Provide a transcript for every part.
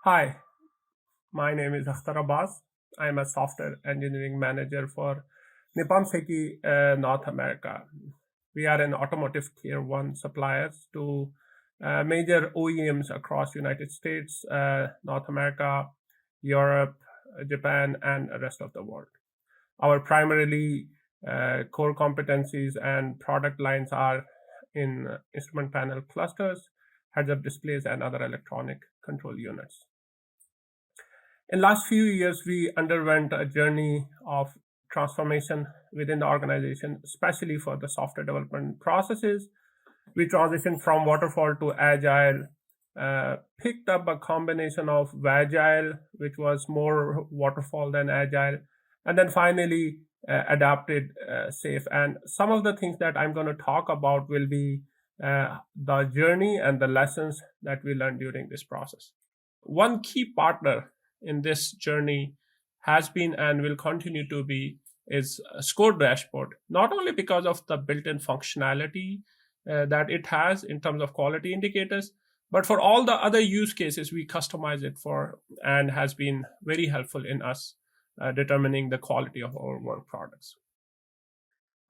Hi, my name is Akhtar Abbas. I'm a software engineering manager for Nippon Seiki, North America. We are an automotive tier one suppliers to major OEMs across United States, North America, Europe, Japan, and the rest of the world. Our primarily core competencies and product lines are in instrument panel clusters, heads-up displays, and other electronic control units. In last few years, we underwent a journey of transformation within the organization, especially for the software development processes. We transitioned from waterfall to agile, picked up a combination of agile, which was more waterfall than agile, and then finally adapted safe. And some of the things that I'm going to talk about will be the journey and the lessons that we learned during this process. One key partner in this journey has been and will continue to be is a Squore dashboard, not only because of the built-in functionality that it has in terms of quality indicators, but for all the other use cases we customize it for and has been very helpful in us determining the quality of our work products.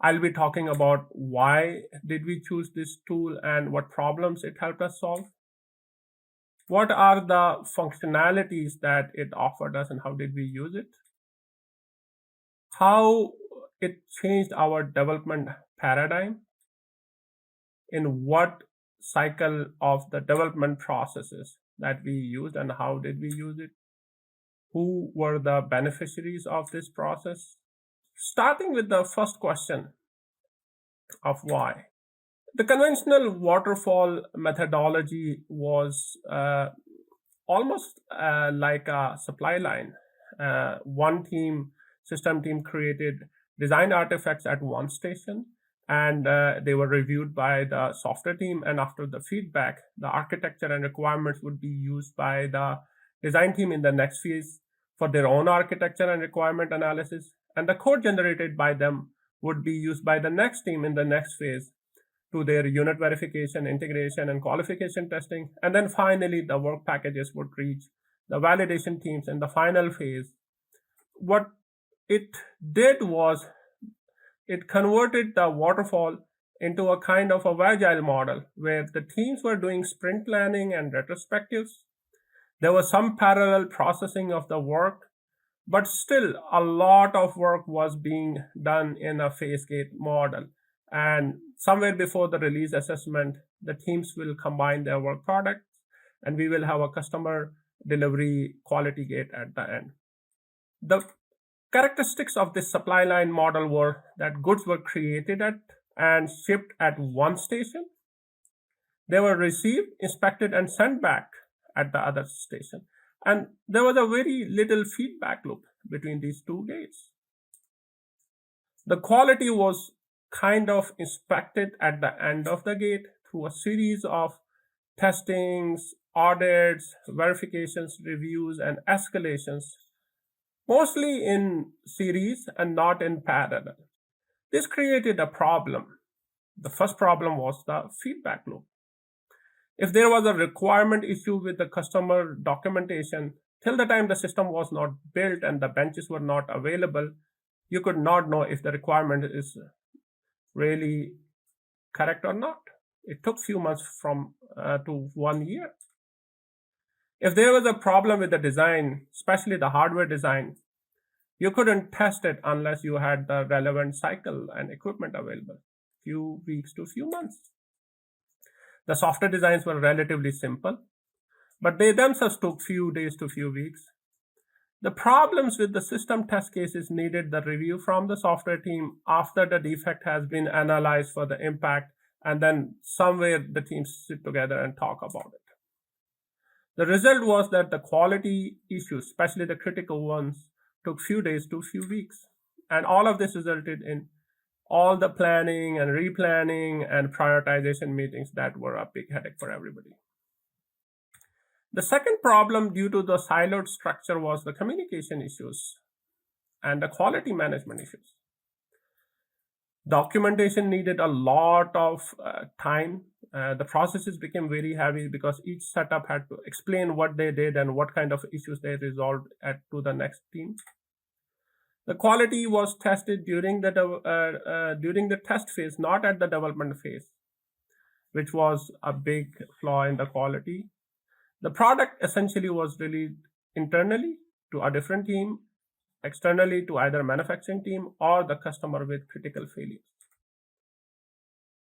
I'll be talking about why did we choose this tool and what problems it helped us solve. What are the functionalities that it offered us and how did we use it? How it changed our development paradigm, in what cycle of the development processes that we used and how did we use it? Who were the beneficiaries of this process? Starting with the first question of why. The conventional waterfall methodology was almost like a supply line. One system team created design artifacts at one station, and they were reviewed by the software team. And after the feedback, the architecture and requirements would be used by the design team in the next phase for their own architecture and requirement analysis. And the code generated by them would be used by the next team in the next phase to their unit verification, integration, and qualification testing. And then finally, the work packages would reach the validation teams in the final phase. What it did was it converted the waterfall into a kind of a agile model where the teams were doing sprint planning and retrospectives. There was some parallel processing of the work, but still a lot of work was being done in a phase gate model. And somewhere before the release assessment, the teams will combine their work products and we will have a customer delivery quality gate at the end. The characteristics of this supply line model were that goods were created at and shipped at one station. They were received, inspected, and sent back at the other station. And there was a very little feedback loop between these two gates. The quality was kind of inspected at the end of the gate through a series of testings, audits, verifications, reviews, and escalations, mostly in series and not in parallel. This created a problem. The first problem was the feedback loop. If there was a requirement issue with the customer documentation, till the time the system was not built and the benches were not available, you could not know if the requirement is really correct or not. It took few months to 1 year. If there was a problem with the design, especially the hardware design, you couldn't test it unless you had the relevant cycle and equipment available, few weeks to few months. The software designs were relatively simple, but they themselves took few days to few weeks. The problems with the system test cases needed the review from the software team after the defect has been analyzed for the impact, and then somewhere the teams sit together and talk about it. The result was that the quality issues, especially the critical ones, took few days to few weeks. And all of this resulted in all the planning and replanning and prioritization meetings that were a big headache for everybody. The second problem due to the siloed structure was the communication issues and the quality management issues. Documentation needed a lot of time. The processes became very heavy because each setup had to explain what they did and what kind of issues they resolved to the next team. The quality was tested during the test phase, not at the development phase, which was a big flaw in the quality. The product essentially was released internally to a different team, externally to either manufacturing team or the customer with critical failures.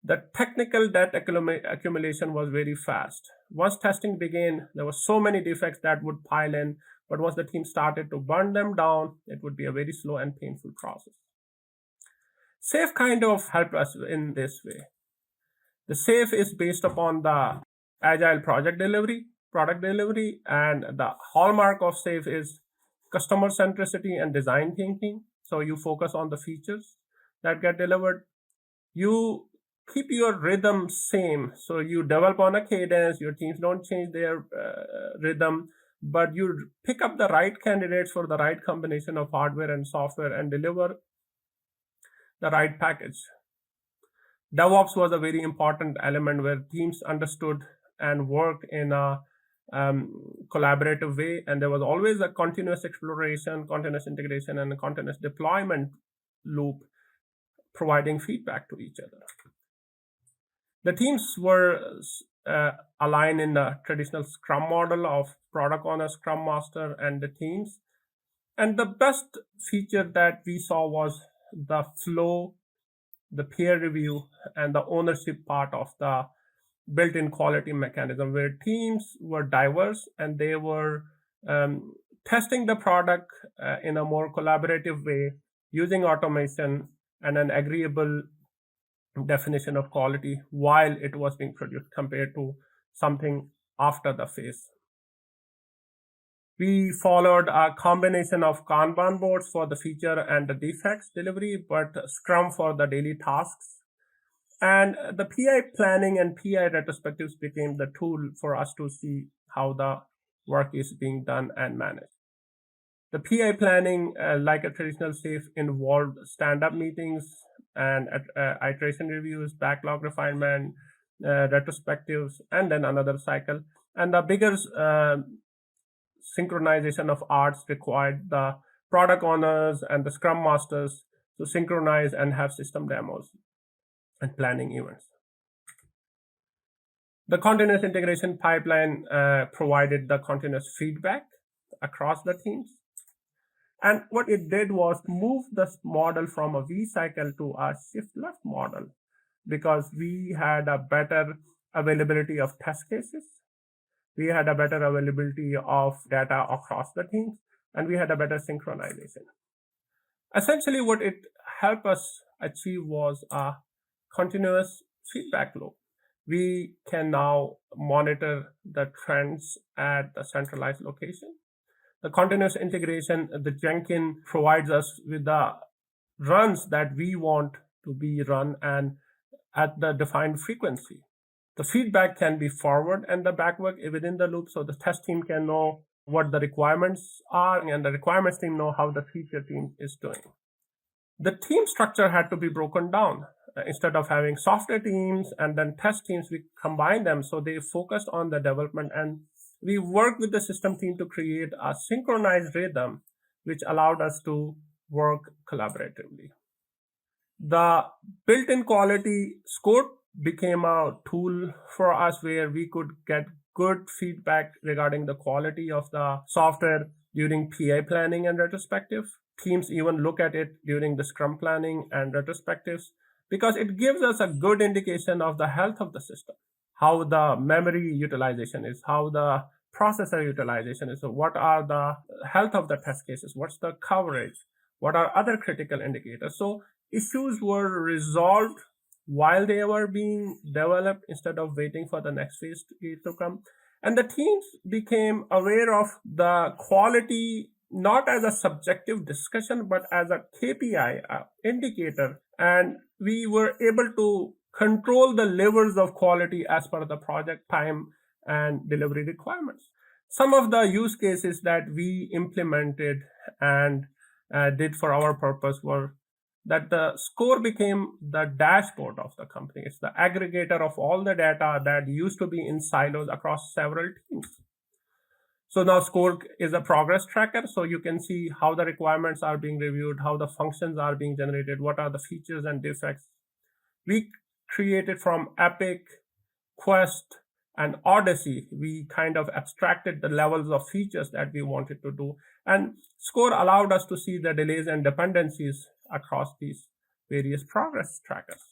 The technical debt accumulation was very fast. Once testing began, there were so many defects that would pile in, but once the team started to burn them down, it would be a very slow and painful process. SAFe kind of helped us in this way. The SAFe is based upon the agile product delivery, and the hallmark of SAFe is customer centricity and design thinking. So you focus on the features that get delivered. You keep your rhythm same. So you develop on a cadence, your teams don't change their rhythm, but you pick up the right candidates for the right combination of hardware and software and deliver the right package. DevOps was a very important element where teams understood and worked in a collaborative way, and there was always a continuous exploration, continuous integration, and a continuous deployment loop providing feedback to each other. The teams were aligned in the traditional Scrum model of product owner, Scrum master, and the teams. And the best feature that we saw was the flow, the peer review, and the ownership part of the built-in quality mechanism, where teams were diverse and they were testing the product in a more collaborative way, using automation and an agreeable definition of quality while it was being produced compared to something after the phase. We followed a combination of Kanban boards for the feature and the defects delivery, but Scrum for the daily tasks. And the PI planning and PI retrospectives became the tool for us to see how the work is being done and managed. The PI planning, like a traditional SAFe, involved stand-up meetings and iteration reviews, backlog refinement, retrospectives, and then another cycle. And the bigger synchronization of arts required the product owners and the Scrum masters to synchronize and have system demos and planning events. The continuous integration pipeline provided the continuous feedback across the teams. And what it did was move the model from a V cycle to a shift left model, because we had a better availability of test cases, we had a better availability of data across the teams, and we had a better synchronization. Essentially, what it helped us achieve was a continuous feedback loop. We can now monitor the trends at the centralized location. The continuous integration, the Jenkins provides us with the runs that we want to be run and at the defined frequency. The feedback can be forward and the backward within the loop, so the test team can know what the requirements are and the requirements team know how the feature team is doing. The team structure had to be broken down. Instead of having software teams and then test teams, we combined them so they focused on the development, and we worked with the system team to create a synchronized rhythm which allowed us to work collaboratively. The built-in quality Squore became a tool for us where we could get good feedback regarding the quality of the software during PI planning and retrospective. Teams even look at it during the Scrum planning and retrospectives, because it gives us a good indication of the health of the system, how the memory utilization is, how the processor utilization is, so what are the health of the test cases, what's the coverage, what are other critical indicators. So issues were resolved while they were being developed instead of waiting for the next phase to come. And the teams became aware of the quality not as a subjective discussion, but as a KPI indicator. And we were able to control the levels of quality as per the project time and delivery requirements. Some of the use cases that we implemented and did for our purpose were that the Squore became the dashboard of the company. It's the aggregator of all the data that used to be in silos across several teams. So now Squore is a progress tracker, so you can see how the requirements are being reviewed, how the functions are being generated, what are the features and defects. We created from Epic, Quest, and Odyssey. We kind of abstracted the levels of features that we wanted to do. And Squore allowed us to see the delays and dependencies across these various progress trackers.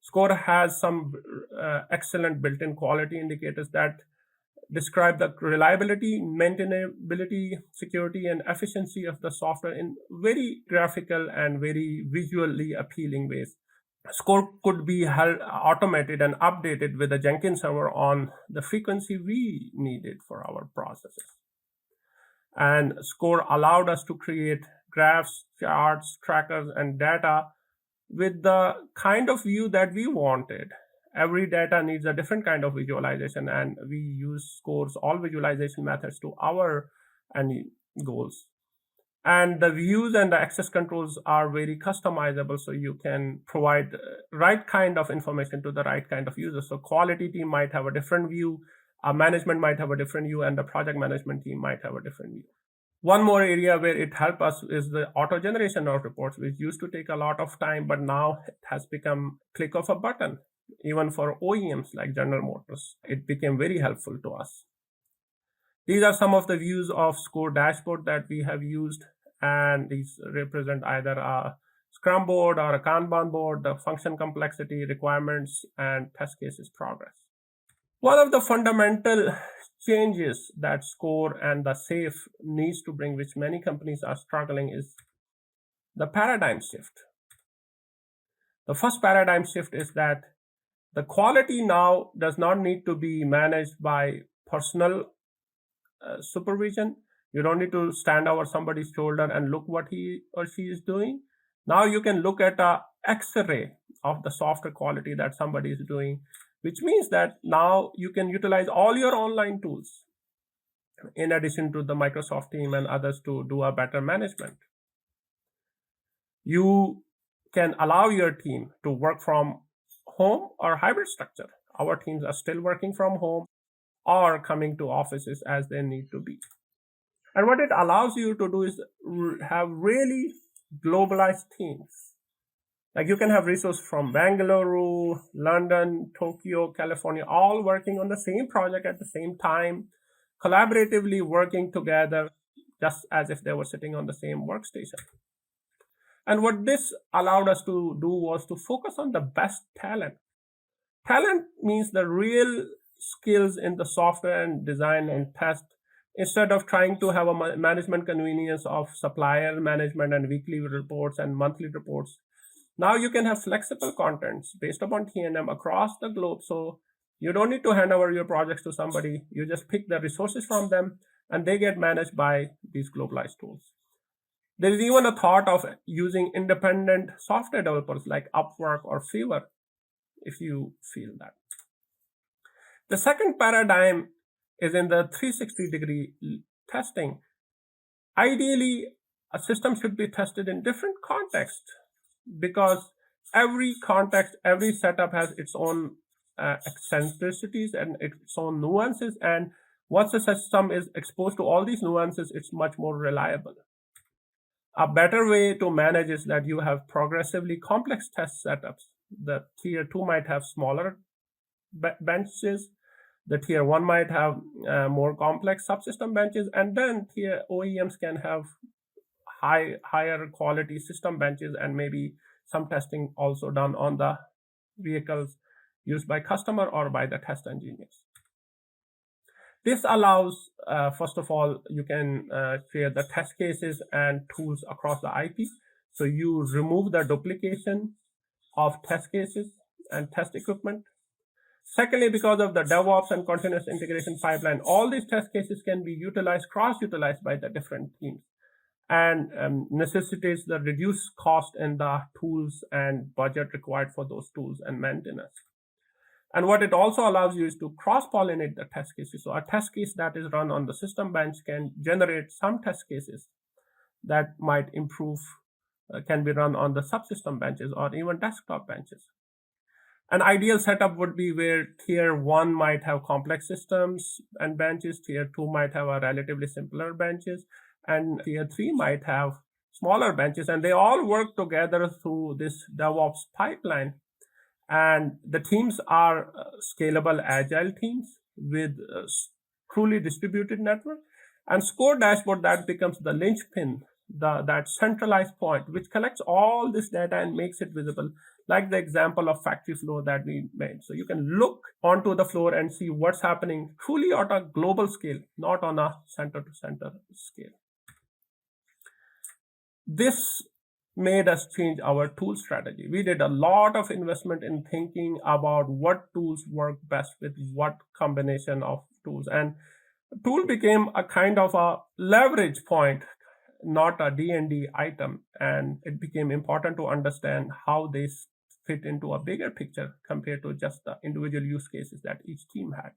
Squore has some excellent built-in quality indicators that describe the reliability, maintainability, security, and efficiency of the software in very graphical and very visually appealing ways. Squore could be automated and updated with a Jenkins server on the frequency we needed for our processes. And Squore allowed us to create graphs, charts, trackers, and data with the kind of view that we wanted. Every data needs a different kind of visualization, and we use Squore's all visualization methods to our goals. And the views and the access controls are very customizable, so you can provide right kind of information to the right kind of user. So quality team might have a different view, management might have a different view, and the project management team might have a different view. One more area where it helped us is the auto generation of reports, which used to take a lot of time, but now it has become click of a button. Even for OEMs like General Motors, it became very helpful to us. These are some of the views of Squore dashboard that we have used, and these represent either a Scrum board or a Kanban board, the function complexity, requirements, and test cases progress. One of the fundamental changes that Squore and the SAFe needs to bring, which many companies are struggling, is the paradigm shift. The first paradigm shift is that the quality now does not need to be managed by personal supervision. You don't need to stand over somebody's shoulder and look what he or she is doing. Now you can look at an X-ray of the software quality that somebody is doing, which means that now you can utilize all your online tools in addition to the Microsoft team and others to do a better management. You can allow your team to work from home or hybrid structure. Our teams are still working from home or coming to offices as they need to be. And what it allows you to do is have really globalized teams. Like you can have resources from Bangalore, London, Tokyo, California, all working on the same project at the same time, collaboratively working together, just as if they were sitting on the same workstation. And what this allowed us to do was to focus on the best talent. Talent means the real skills in the software and design and test, instead of trying to have a management convenience of supplier management and weekly reports and monthly reports. Now you can have flexible contents based upon T&M across the globe. So you don't need to hand over your projects to somebody. You just pick the resources from them and they get managed by these globalized tools. There is even a thought of using independent software developers like Upwork or Fiverr, if you feel that. The second paradigm is in the 360-degree testing. Ideally, a system should be tested in different contexts because every context, every setup has its own eccentricities and its own nuances. And once a system is exposed to all these nuances, it's much more reliable. A better way to manage is that you have progressively complex test setups. The tier 2 might have smaller benches. The tier 1 might have more complex subsystem benches. And then tier OEMs can have higher quality system benches and maybe some testing also done on the vehicles used by customer or by the test engineers. This allows, first of all, you can share the test cases and tools across the IP. So you remove the duplication of test cases and test equipment. Secondly, because of the DevOps and continuous integration pipeline, all these test cases can be utilized, cross-utilized by the different teams, and necessitates the reduced cost in the tools and budget required for those tools and maintenance. And what it also allows you is to cross-pollinate the test cases. So a test case that is run on the system bench can generate some test cases that might improve can be run on the subsystem benches or even desktop benches. An ideal setup would be where tier 1 might have complex systems and benches, tier 2 might have a relatively simpler benches, and tier 3 might have smaller benches, and they all work together through this DevOps pipeline. And the teams are scalable, agile teams with truly distributed network. And Squore dashboard, that becomes the linchpin, that centralized point, which collects all this data and makes it visible, like the example of factory floor that we made. So you can look onto the floor and see what's happening truly at a global scale, not on a center-to-center scale. This made us change our tool strategy. We did a lot of investment in thinking about what tools work best with what combination of tools. And tool became a kind of a leverage point, not a D&D item. And it became important to understand how they fit into a bigger picture compared to just the individual use cases that each team had.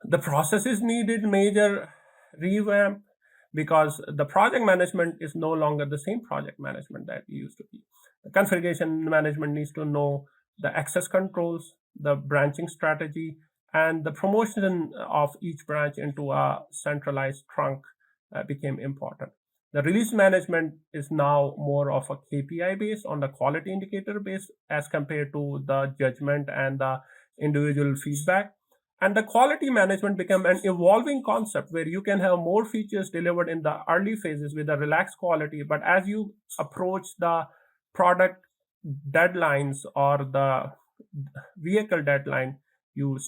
The processes needed major revamp because the project management is no longer the same project management that we used to be. The configuration management needs to know the access controls, the branching strategy, and the promotion of each branch into a centralized trunk became important. The release management is now more of a KPI based on the quality indicator based as compared to the judgment and the individual feedback. And the quality management became an evolving concept where you can have more features delivered in the early phases with a relaxed quality. But as you approach the product deadlines or the vehicle deadline, you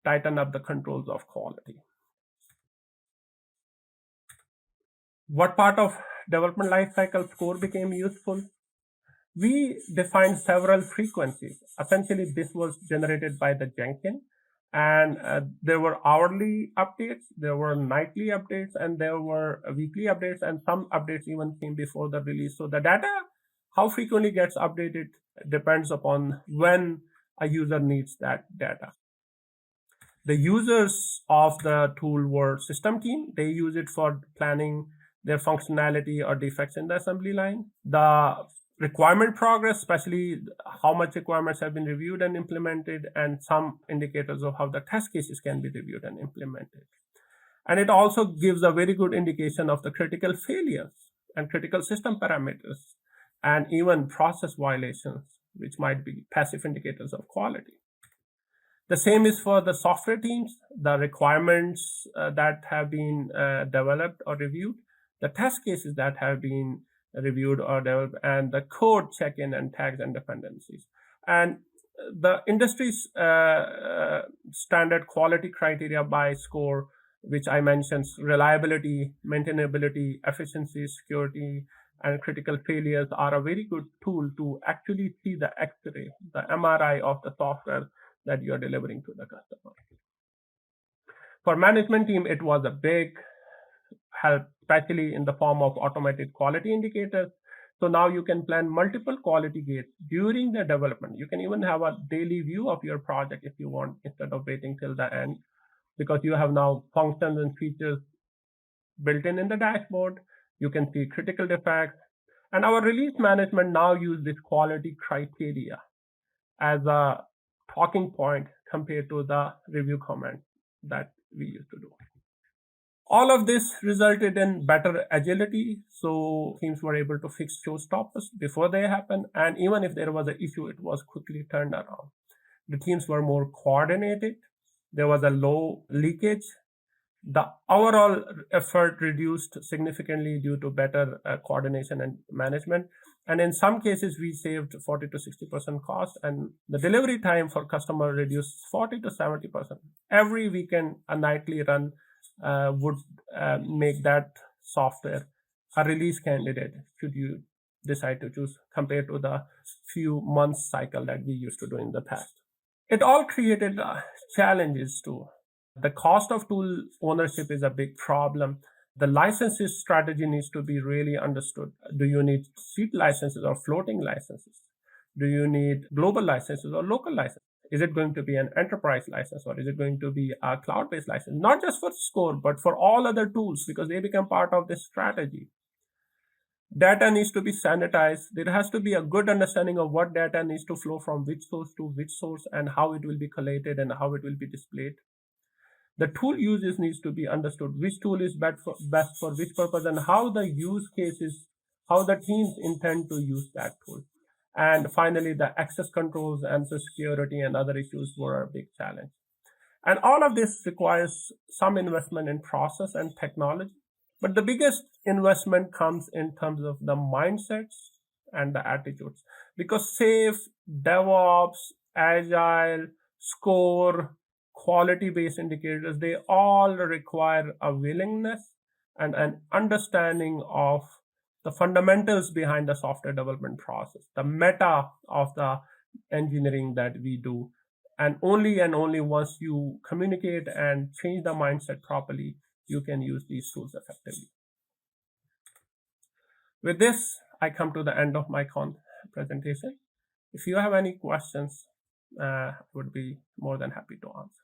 tighten up the controls of quality. What part of development lifecycle Squore became useful? We defined several frequencies. Essentially, this was generated by the Jenkins. And there were hourly updates, there were nightly updates, and there were weekly updates, and some updates even came before the release. So the data, how frequently gets updated, depends upon when a user needs that data. The users of the tool were system team. They use it for planning their functionality or defects in the assembly line. The requirement progress, especially how much requirements have been reviewed and implemented, and some indicators of how the test cases can be reviewed and implemented. And it also gives a very good indication of the critical failures and critical system parameters and even process violations, which might be passive indicators of quality. The same is for the software teams, the requirements that have been developed or reviewed, the test cases that have been reviewed or developed, and the code check-in and tags and dependencies. And the industry's standard quality criteria by Squore, which I mentioned, reliability, maintainability, efficiency, security, and critical failures are a very good tool to actually see the X-ray, the MRI of the software that you are delivering to the customer. For management team, it was a big help, especially in the form of automated quality indicators. So now you can plan multiple quality gates during the development. You can even have a daily view of your project if you want, instead of waiting till the end, because you have now functions and features built in the dashboard. You can see critical defects. And our release management now use this quality criteria as a talking point compared to the review comments that we used to do. All of this resulted in better agility, so teams were able to fix showstoppers before they happen, and even if there was an issue, it was quickly turned around. The teams were more coordinated, there was a low leakage, the overall effort reduced significantly due to better coordination and management, and in some cases we saved 40 to 60% cost, and the delivery time for customer reduced 40 to 70%. Every weekend, a nightly run would make that software a release candidate should you decide to choose, compared to the few months cycle that we used to do in the past. It all created challenges too. The cost of tool ownership is a big problem. The licenses strategy needs to be really understood. Do you need seat licenses or floating licenses? Do you need global licenses or local licenses? Is it going to be an enterprise license, or is it going to be a cloud-based license? Not just for Squore, but for all other tools, because they become part of this strategy. Data needs to be sanitized. There has to be a good understanding of what data needs to flow from which source to which source and how it will be collated and how it will be displayed. The tool uses needs to be understood. Which tool is best for which purpose and how the use cases, how the teams intend to use that tool. And finally, the access controls and the security and other issues were a big challenge. And all of this requires some investment in process and technology. But the biggest investment comes in terms of the mindsets and the attitudes. Because safe, DevOps, Agile, Score, quality-based indicators, they all require a willingness and an understanding of the fundamentals behind the software development process, the meta of the engineering that we do. And only once you communicate and change the mindset properly, you can use these tools effectively. With this, I come to the end of my presentation. If you have any questions, I would be more than happy to answer.